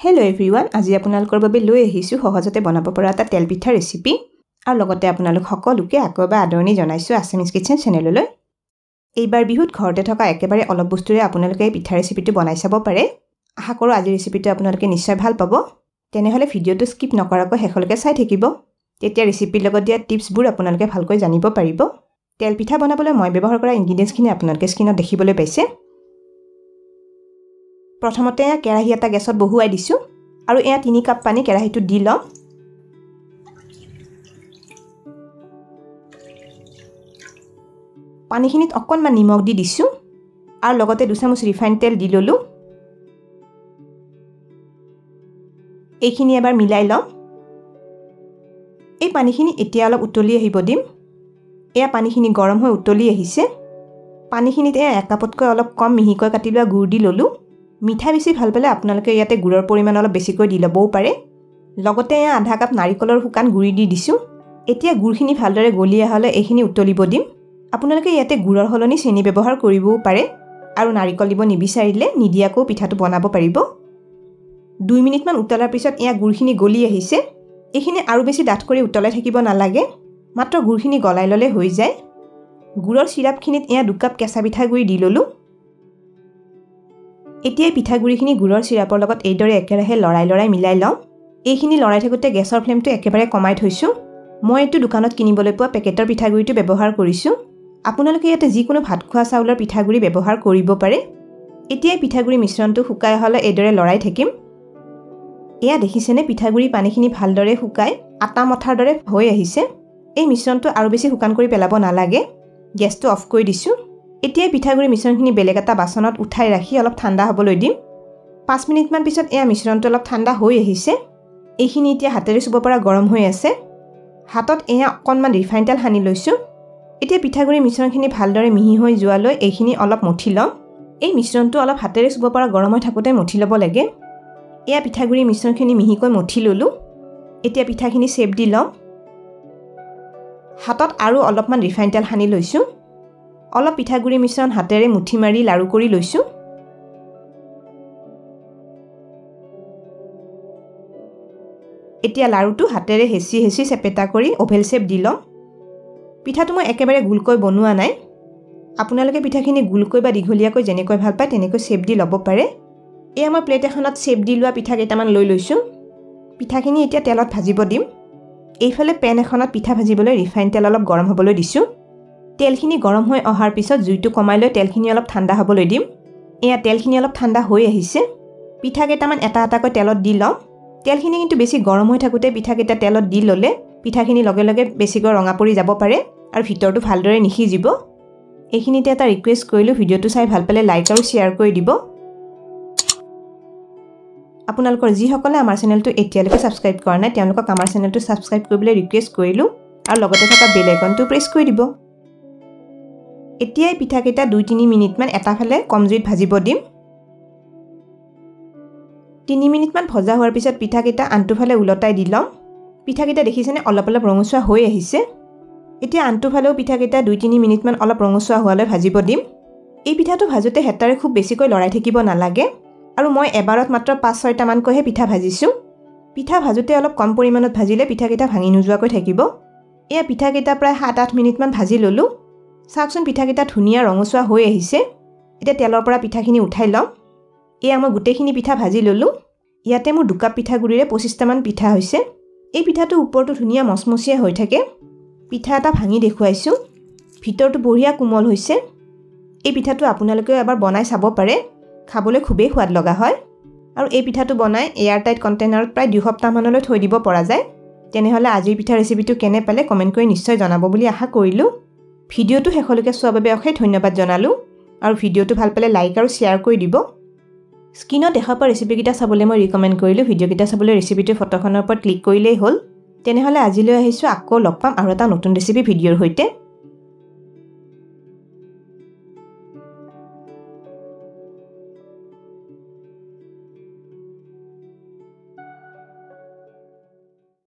Hello everyone, আজি আপোনালোকৰ বাবে লৈ আহিছো সহজতে বনাব পৰা এটা তেল পিঠা ৰেচিপি আৰু লগতে আপোনালোক সকলোকে আকৌবা আদৰণি জনাইছো আসামিজ কিচেন চেনেললৈ। এইবাৰ বিহুত ঘৰতে থকা একেবাৰে অলপ বস্তুৰে আপোনালোকে এই পিঠা ৰেচিপিটো বনাই চাব পাৰে। আশা কৰো আজি ৰেচিপিটো আপোনালোকে নিশ্চয় ভাল পাব। তেনেহলে ভিডিওটো স্কিপ নকৰাকৈ শেষলৈকে চাই থাকিব। তেতিয়া ৰেচিপিৰ লগত দিয়া টিপছবোৰ আপোনালোকে ভালকৈ জানিব পাৰিব। তেল পিঠা বনাবলৈ মই ব্যৱহাৰ কৰা ইনগ্ৰেডিয়েন্টছখিনি আপোনালোকে স্ক্ৰীনত দেখিবলৈ পাইছে। প্ৰথমতে কেৰাহী এটা গেছত বহুৱাই দিছো আৰু এয়া 3 কাপ পানী কেৰাহীটো দি লম। পানীখিনিত অকণমান নিমখ দি দিছো আৰু লগতে 2 চামুচ ৰিফাইন তেল দি ললো। এইখিনি এবাৰ মিলাই লম। এই পানীখিনি এতিয়া অলপ উতলি আহিব দিম। এয়া পানীখিনি গৰম হৈ উতলি আহিছে। পানীখিনিত 1 কাপতকৈ অলপ কম মিহিকৈ কাটি লোৱা গুড় দি ললো। মিঠা বেছি ভাল পালে আপোনালোকে ইয়াতে গুড়ৰ পৰিমাণ অলপ বেছিকৈ দি লবও পাৰে। লগতে আধা কাপ নাৰিকলৰ শুকান গুড়ি দি দিছো। এতিয়া গুড়খিনি ভালদৰে গলি আহলে এইখিনি উতলিব দিম। আপোনালোকে ইয়াতে গুড়ৰ হলনি চেনি ব্যৱহাৰ কৰিবও পাৰে আৰু নাৰিকল দিব নিবিচাৰিলে নিদিয়াকৈ পিঠাটো বনাব পাৰিব। 2 মিনিটমান উতলাৰ পিছত গুড়খিনি গলি আহিছে। এইখিনি আৰু বেছি ডাঠ কৰি উতলাই থাকিব নালাগে, মাত্ৰ গুড়খিনি গলাই ললে হৈ যায়। গুড়ৰ সিৰাপখিনিত 2 কাপ কেঁচা পিঠাগুড়ি দি ললো। এতিয়া পিঠাগুড়িখিনি গুড়ৰ সিৰাপৰ লগত এইদৰে একেৰাহে লৰাই মিলাই লম। এইখিনি লৰাই থাকোতে গেছৰ ফ্লেমটো একেবাৰে কমাই থৈছো। মই এইটো দোকানত কিনিবলৈ পোৱা পেকেটৰ পিঠাগুড়িটো ব্যৱহাৰ কৰিছো। আপোনালোকে ইয়াতে যিকোনো ভাত খোৱা চাউলৰ পিঠাগুড়ি ব্যৱহাৰ কৰিব পাৰে। এতিয়া পিঠাগুড়ি মিশ্ৰণটো শুকাই হলে এইদৰে লৰাই থাকিম। এয়া দেখিছেনে পিঠাগুড়ি পানীখিনি ভালদৰে শুকাই আটা মঠাৰ দৰে হৈ আহিছে। এই মিশ্ৰণটো আৰু বেছি শুকান কৰি পেলাব নালাগে। গেছটো অফ কৰি দিছো। এতিয়া পিঠাগুড়ি মিশ্ৰণখিনি বেলেগ এটা বাচনত উঠাই ৰাখি অলপ ঠাণ্ডা হ'বলৈ দিম। 5 মিনিটমান পিছত মিশ্ৰণটো অলপ ঠাণ্ডা হৈ আহিছে। এইখিনি এতিয়া হাতেৰে চুব পৰা গৰম হৈ আছে। হাতত অকণমান ৰিফাইন তেল সানি লৈছো। এতিয়া পিঠাগুড়ি মিশ্ৰণখিনি ভালদৰে মিহি হৈ যোৱালৈ এইখিনি অলপ মঠি লম। এই মিশ্ৰণটো অলপ হাতেৰে চুব পৰা গৰম হৈ থাকোতে মঠি ল'ব লাগে। পিঠাগুড়ি মিশ্ৰণখিনি মিহিকৈ মঠি ললো। এতিয়া পিঠাখিনি শেপ দি লম। হাতত আৰু অলপমান ৰিফাইন তেল সানি লৈছো। অলপ পিঠাগুড়ি মিশ্ৰণ হাতেৰে মুঠি মাৰি লাৰু কৰি লৈছো। এতিয়া লাৰুটো হাতেৰে হেঁচি চেপেটা কৰি ওভেল শেপ দি লম। পিঠাটো মই একেবাৰে গোলকৈ বনোৱা নাই। আপোনালোকে পিঠাখিনি গোলকৈ বা দীঘলীয়াকৈ যেনেকৈ ভাল পায় তেনেকৈ শেপ দি ল'ব পাৰে। মই প্লেট এখনত শেপ দি লোৱা পিঠা কেইটামান লৈ লৈছো। পিঠাখিনি এতিয়া তেলত ভাজিব দিম। এইফালে পেন এখনত পিঠা ভাজিবলৈ ৰিফাইন তেল অলপ গৰম হ'বলৈ দিছো। তেলখিনি গৰম হৈ অহাৰ পিছত জুইটো কমাই লৈ তেলখিনি অলপ ঠাণ্ডা হ'বলৈ দিম। তেলখিনি অলপ ঠাণ্ডা হৈ আহিছে। পিঠা কেইটামান এটা এটাকৈ তেলত দি লম। তেলখিনি কিন্তু বেছি গৰম হৈ থাকোতে পিঠা কেইটা তেলত দি ললে পিঠাখিনি লগে লগে বেছিকৈ ৰঙা পৰি যাব পাৰে আৰু ভিতৰটো ভালদৰে নিসিজিব। এইখিনিতে এটা ৰিকুৱেষ্ট কৰিলো, ভিডিওটো চাই ভাল পালে লাইক আৰু শ্বেয়াৰ কৰি দিব। আপোনালোকৰ যিসকলে আমাৰ চেনেলটো এতিয়ালৈকে সাবস্ক্ৰাইব কৰা নাই তেওঁলোকক আমাৰ চেনেলটো সাবস্ক্ৰাইব কৰিবলৈ ৰিকুৱেষ্ট কৰিলো আৰু লগতে থকা বেল আইকনটো প্ৰেছ কৰি দিব। এতিয়া পিঠাকেইটা 2-3 মিনিটমান এটাফালে কম জুইত ভাজিব দিম। 3 মিনিটমান ভজা হোৱাৰ পিছত পিঠাকেইটা আনটোফালে উলটাই দি লম। পিঠাকেইটা দেখিছেনে অলপ ৰঙচুৱা হৈ আহিছে। এতিয়া আনটোফালেও পিঠাকেইটা 2-3 মিনিটমান অলপ ৰঙচুৱা হোৱালৈ ভাজিব দিম। এই পিঠাটো ভাজোতে হেতাৰে খুব বেছিকৈ লৰাই থাকিব নালাগে আৰু মই এবাৰত মাত্ৰ 5-6টা মানকৈহে পিঠা ভাজিছো। পিঠা ভাজোতে অলপ কম পৰিমাণত ভাজিলে পিঠাকেইটা ভাঙি নোযোৱাকৈ থাকিব। পিঠাকেইটা প্ৰায় 7-8 মিনিটমান ভাজি ললো। চাওকচোন পিঠাকেইটা ধুনীয়া ৰঙচুৱা হৈ আহিছে। এতিয়া তেলৰ পৰা পিঠাখিনি উঠাই লম। মই গোটেইখিনি পিঠা ভাজি ললো। ইয়াতে মোৰ 2 কাপ পিঠাগুড়িৰে 25টা মান পিঠা হৈছে। এই পিঠাটো ওপৰটো ধুনীয়া মচমচীয়া হৈ থাকে। পিঠা এটা ভাঙি দেখুৱাইছো। ভিতৰটো বঢ়িয়া কোমল হৈছে। এই পিঠাটো আপোনালোকে এবাৰ বনাই চাব পাৰে। খাবলৈ খুবেই সোৱাদ লগা হয় আৰু এই পিঠাটো বনাই এয়াৰটাইট কণ্টেইনাৰত প্ৰায় 2 সপ্তাহ মানলৈ থৈ দিব পৰা যায়। তেনেহলে আজিৰ পিঠা ৰেচিপিটো কেনে পালে কমেন্ট কৰি নিশ্চয় জনাব বুলি আশা কৰিলো। ভিডিওটো শেষলৈকে চোৱাৰ বাবে অশেষ ধন্যবাদ জনালো আৰু ভিডিওটো ভাল পালে লাইক আৰু শ্বেয়াৰ কৰি দিব। স্ক্ৰীনত দেখা পোৱা ৰেচিপিকেইটা চাবলৈ মই ৰিকমেণ্ড কৰিলো। ভিডিওকেইটা চাবলৈ ৰেচিপিটোৰ ফটোখনৰ ওপৰত ক্লিক কৰিলেই হ'ল। তেনেহলে আজিলৈ আহিছো, আকৌ লগ পাম আৰু এটা নতুন ৰেচিপি ভিডিওৰ সৈতে।